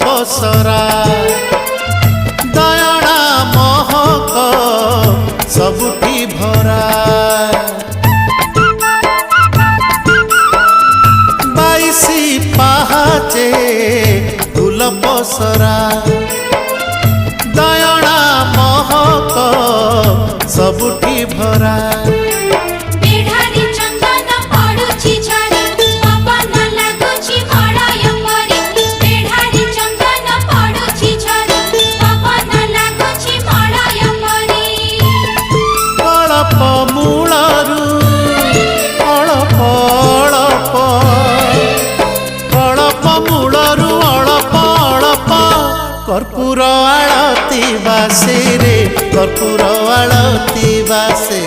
पसरा दयणा महक सबुठी भरा बाईसी पाहाचे फूल पसरा दयणा महक सबुठी भरा कर्पूर आळती बासे रे कर्पूर आळती बासे